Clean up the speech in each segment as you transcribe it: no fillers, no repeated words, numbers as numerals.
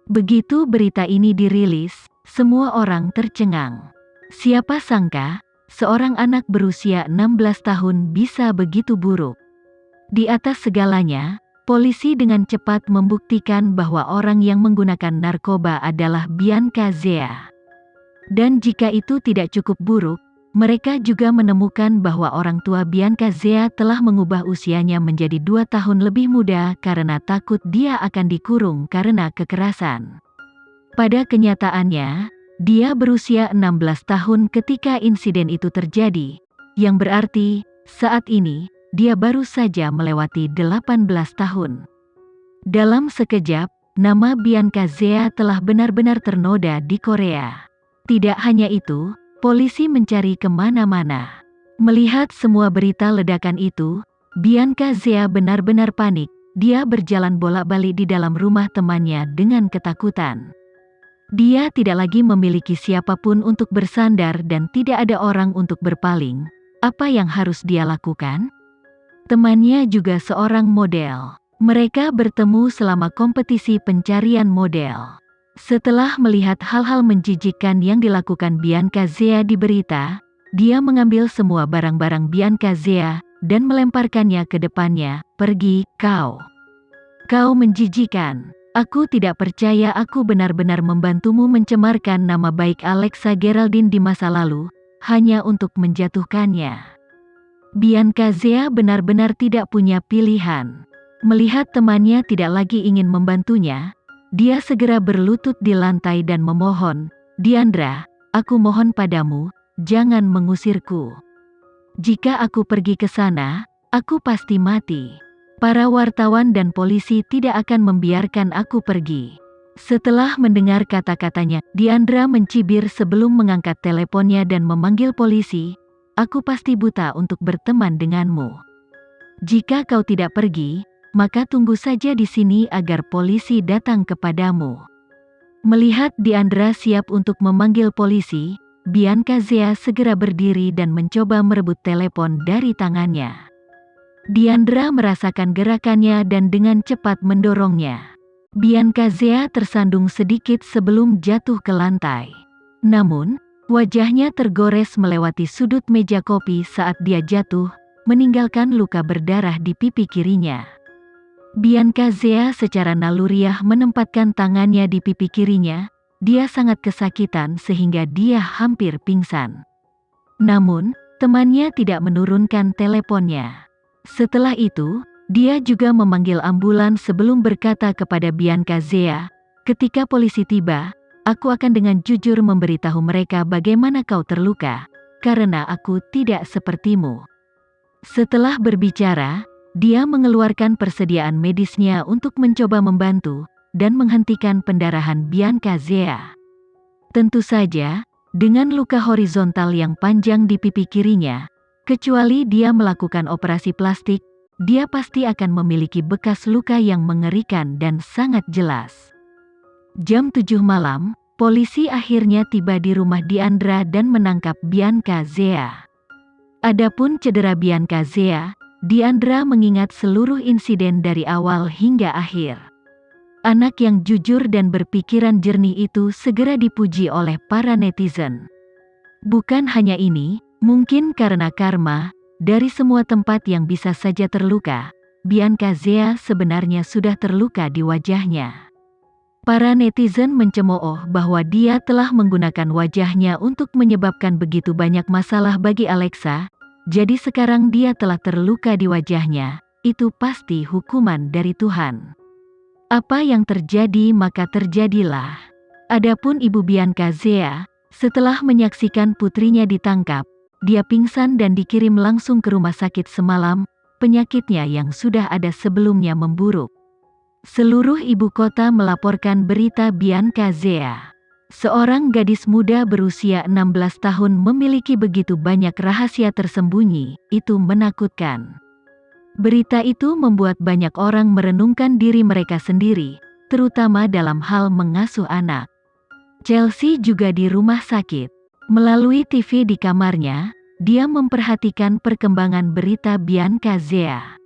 Begitu berita ini dirilis, semua orang tercengang. Siapa sangka, seorang anak berusia 16 tahun bisa begitu buruk. Di atas segalanya, polisi dengan cepat membuktikan bahwa orang yang menggunakan narkoba adalah Bianca Zea. Dan jika itu tidak cukup buruk, mereka juga menemukan bahwa orang tua Bianca Zea telah mengubah usianya menjadi 2 tahun lebih muda karena takut dia akan dikurung karena kekerasan. Pada kenyataannya, dia berusia 16 tahun ketika insiden itu terjadi, yang berarti, saat ini, dia baru saja melewati 18 tahun. Dalam sekejap, nama Bianca Zea telah benar-benar ternoda di Korea. Tidak hanya itu, polisi mencari kemana-mana. Melihat semua berita ledakan itu, Bianca Zea benar-benar panik. Dia berjalan bolak-balik di dalam rumah temannya dengan ketakutan. Dia tidak lagi memiliki siapapun untuk bersandar dan tidak ada orang untuk berpaling. Apa yang harus dia lakukan? Temannya juga seorang model. Mereka bertemu selama kompetisi pencarian model. Setelah melihat hal-hal menjijikkan yang dilakukan Bianca Zea di berita, dia mengambil semua barang-barang Bianca Zea dan melemparkannya ke depannya. Pergi, kau. Kau menjijikan. Aku tidak percaya aku benar-benar membantumu mencemarkan nama baik Alexa Geraldine di masa lalu, hanya untuk menjatuhkannya. Bianca Zea benar-benar tidak punya pilihan. Melihat temannya tidak lagi ingin membantunya, dia segera berlutut di lantai dan memohon, "Diandra, aku mohon padamu, jangan mengusirku. Jika aku pergi ke sana, aku pasti mati. Para wartawan dan polisi tidak akan membiarkan aku pergi." Setelah mendengar kata-katanya, Diandra mencibir sebelum mengangkat teleponnya dan memanggil polisi, "Aku pasti buta untuk berteman denganmu. Jika kau tidak pergi, maka tunggu saja di sini agar polisi datang kepadamu." Melihat Diandra siap untuk memanggil polisi, Bianca Zea segera berdiri dan mencoba merebut telepon dari tangannya. Diandra merasakan gerakannya dan dengan cepat mendorongnya. Bianca Zea tersandung sedikit sebelum jatuh ke lantai. Namun, wajahnya tergores melewati sudut meja kopi saat dia jatuh, meninggalkan luka berdarah di pipi kirinya. Bianca Zea secara naluriah menempatkan tangannya di pipi kirinya. Dia sangat kesakitan sehingga dia hampir pingsan. Namun, temannya tidak menurunkan teleponnya. Setelah itu, dia juga memanggil ambulans sebelum berkata kepada Bianca Zea, "Ketika polisi tiba, aku akan dengan jujur memberitahu mereka bagaimana kau terluka, karena aku tidak sepertimu." Setelah berbicara, dia mengeluarkan persediaan medisnya untuk mencoba membantu dan menghentikan pendarahan Bianca Zea. Tentu saja, dengan luka horizontal yang panjang di pipi kirinya, kecuali dia melakukan operasi plastik, dia pasti akan memiliki bekas luka yang mengerikan dan sangat jelas. Jam 7 malam, polisi akhirnya tiba di rumah Diandra dan menangkap Bianca Zea. Adapun cedera Bianca Zea, Diandra mengingat seluruh insiden dari awal hingga akhir. Anak yang jujur dan berpikiran jernih itu segera dipuji oleh para netizen. Bukan hanya ini, mungkin karena karma, dari semua tempat yang bisa saja terluka, Bianca Zea sebenarnya sudah terluka di wajahnya. Para netizen mencemooh bahwa dia telah menggunakan wajahnya untuk menyebabkan begitu banyak masalah bagi Alexa. Jadi sekarang dia telah terluka di wajahnya, itu pasti hukuman dari Tuhan. Apa yang terjadi maka terjadilah. Adapun ibu Bianca Zea, setelah menyaksikan putrinya ditangkap, dia pingsan dan dikirim langsung ke rumah sakit semalam, penyakitnya yang sudah ada sebelumnya memburuk. Seluruh ibu kota melaporkan berita Bianca Zea. Seorang gadis muda berusia 16 tahun memiliki begitu banyak rahasia tersembunyi, itu menakutkan. Berita itu membuat banyak orang merenungkan diri mereka sendiri, terutama dalam hal mengasuh anak. Chelsea juga di rumah sakit. Melalui TV di kamarnya, dia memperhatikan perkembangan berita Bianca Zea.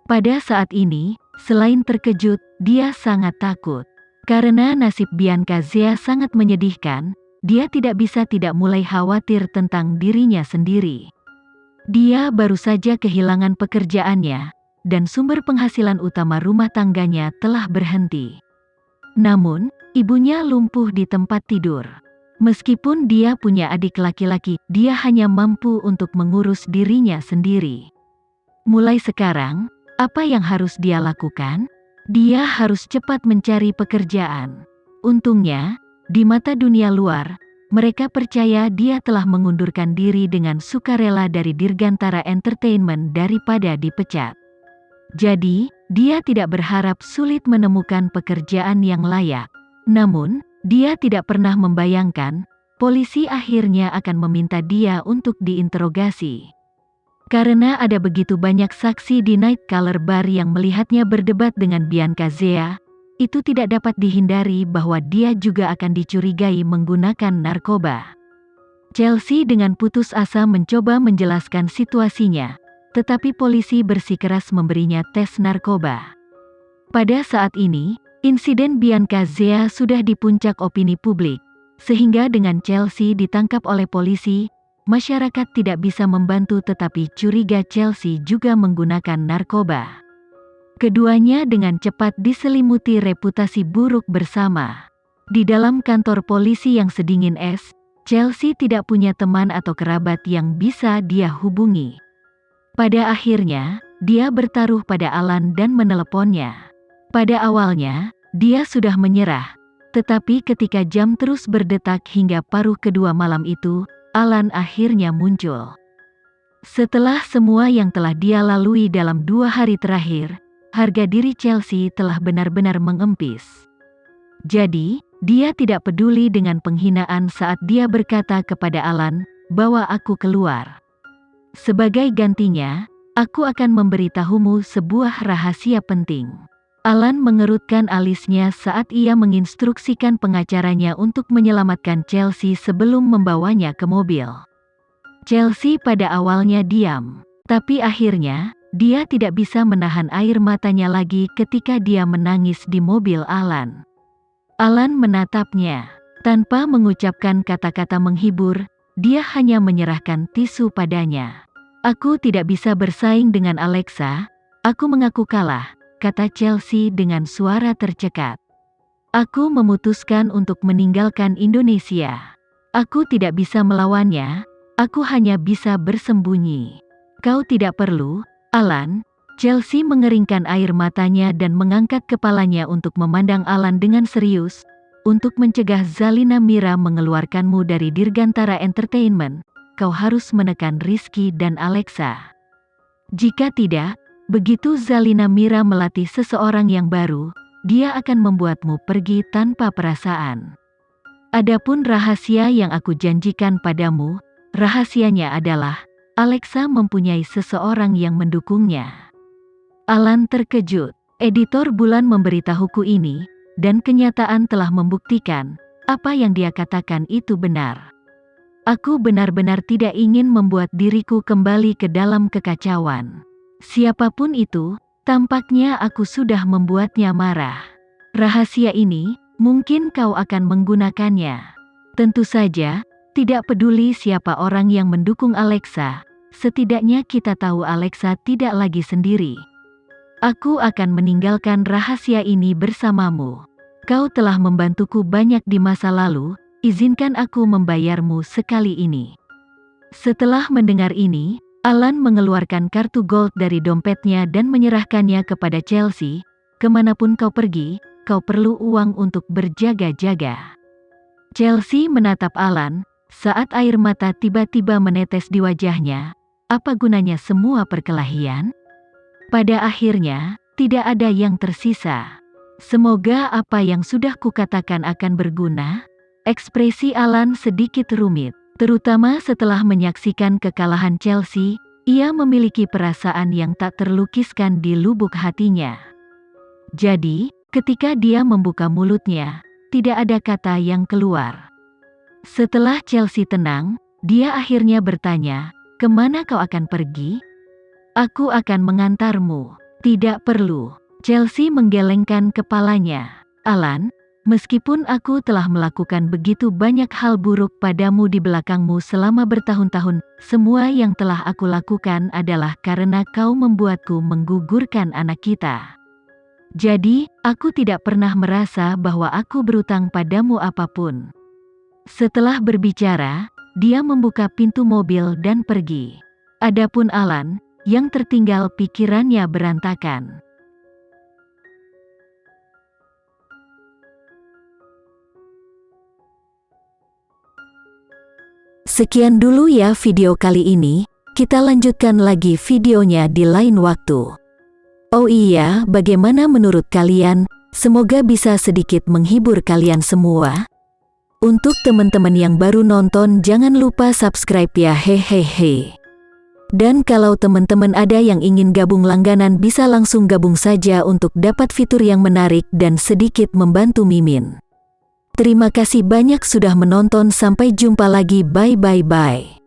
Pada saat ini, selain terkejut, dia sangat takut. Karena nasib Bianca Zea sangat menyedihkan, dia tidak bisa tidak mulai khawatir tentang dirinya sendiri. Dia baru saja kehilangan pekerjaannya, dan sumber penghasilan utama rumah tangganya telah berhenti. Namun, ibunya lumpuh di tempat tidur. Meskipun dia punya adik laki-laki, dia hanya mampu untuk mengurus dirinya sendiri. Mulai sekarang, apa yang harus dia lakukan? Dia harus cepat mencari pekerjaan. Untungnya, di mata dunia luar, mereka percaya dia telah mengundurkan diri dengan sukarela dari Dirgantara Entertainment daripada dipecat. Jadi, dia tidak berharap sulit menemukan pekerjaan yang layak. Namun, dia tidak pernah membayangkan, polisi akhirnya akan meminta dia untuk diinterogasi. Karena ada begitu banyak saksi di Night Color Bar yang melihatnya berdebat dengan Bianca Zea, itu tidak dapat dihindari bahwa dia juga akan dicurigai menggunakan narkoba. Chelsea dengan putus asa mencoba menjelaskan situasinya, tetapi polisi bersikeras memberinya tes narkoba. Pada saat ini, insiden Bianca Zea sudah di puncak opini publik, sehingga dengan Chelsea ditangkap oleh polisi, masyarakat tidak bisa membantu tetapi curiga Chelsea juga menggunakan narkoba. Keduanya dengan cepat diselimuti reputasi buruk bersama. Di dalam kantor polisi yang sedingin es, Chelsea tidak punya teman atau kerabat yang bisa dia hubungi. Pada akhirnya, dia bertaruh pada Alan dan meneleponnya. Pada awalnya, dia sudah menyerah, tetapi ketika jam terus berdetak hingga paruh kedua malam itu, Alan akhirnya muncul. Setelah semua yang telah dia lalui dalam 2 hari terakhir, harga diri Chelsea telah benar-benar mengempis. Jadi, dia tidak peduli dengan penghinaan saat dia berkata kepada Alan, "Bawa aku keluar. Sebagai gantinya, aku akan memberitahumu sebuah rahasia penting." Alan mengerutkan alisnya saat ia menginstruksikan pengacaranya untuk menyelamatkan Chelsea sebelum membawanya ke mobil. Chelsea pada awalnya diam, tapi akhirnya, dia tidak bisa menahan air matanya lagi ketika dia menangis di mobil Alan. Alan menatapnya. Tanpa mengucapkan kata-kata menghibur, dia hanya menyerahkan tisu padanya. "Aku tidak bisa bersaing dengan Alexa, aku mengaku kalah," kata Chelsea dengan suara tercekat. "Aku memutuskan untuk meninggalkan Indonesia. Aku tidak bisa melawannya, aku hanya bisa bersembunyi." "Kau tidak perlu, Alan." Chelsea mengeringkan air matanya dan mengangkat kepalanya untuk memandang Alan dengan serius. "Untuk mencegah Zalina Mira mengeluarkanmu dari Dirgantara Entertainment, kau harus menekan Rizky dan Alexa. Jika tidak, begitu Zalina Mira melatih seseorang yang baru, dia akan membuatmu pergi tanpa perasaan. Adapun rahasia yang aku janjikan padamu, rahasianya adalah, Alexa mempunyai seseorang yang mendukungnya." Alan terkejut. Editor Bulan memberitahuku ini, dan kenyataan telah membuktikan, apa yang dia katakan itu benar. Aku benar-benar tidak ingin membuat diriku kembali ke dalam kekacauan. Siapapun itu, tampaknya aku sudah membuatnya marah. Rahasia ini, mungkin kau akan menggunakannya. Tentu saja, tidak peduli siapa orang yang mendukung Alexa, setidaknya kita tahu Alexa tidak lagi sendiri. Aku akan meninggalkan rahasia ini bersamamu. Kau telah membantuku banyak di masa lalu, izinkan aku membayarmu sekali ini. Setelah mendengar ini, Alan mengeluarkan kartu gold dari dompetnya dan menyerahkannya kepada Chelsea. "Kemanapun kau pergi, kau perlu uang untuk berjaga-jaga." Chelsea menatap Alan, saat air mata tiba-tiba menetes di wajahnya. Apa gunanya semua perkelahian? Pada akhirnya, tidak ada yang tersisa. "Semoga apa yang sudah kukatakan akan berguna." Ekspresi Alan sedikit rumit. Terutama setelah menyaksikan kekalahan Chelsea, ia memiliki perasaan yang tak terlukiskan di lubuk hatinya. Jadi, ketika dia membuka mulutnya, tidak ada kata yang keluar. Setelah Chelsea tenang, dia akhirnya bertanya, "Kemana kau akan pergi?" "Aku akan mengantarmu." "Tidak perlu." Chelsea menggelengkan kepalanya. "Alan, Meskipun aku telah melakukan begitu banyak hal buruk padamu di belakangmu selama bertahun-tahun, semua yang telah aku lakukan adalah karena kau membuatku menggugurkan anak kita. Jadi, aku tidak pernah merasa bahwa aku berutang padamu apapun. Setelah berbicara, dia membuka pintu mobil dan pergi. Adapun Alan, yang tertinggal pikirannya berantakan. Sekian dulu ya video kali ini, kita lanjutkan lagi videonya di lain waktu. Oh iya, bagaimana menurut kalian? Semoga bisa sedikit menghibur kalian semua. Untuk teman-teman yang baru nonton, jangan lupa subscribe ya, hehehe. Dan kalau teman-teman ada yang ingin gabung langganan, bisa langsung gabung saja untuk dapat fitur yang menarik dan sedikit membantu Mimin. Terima kasih banyak sudah menonton, sampai jumpa lagi, bye.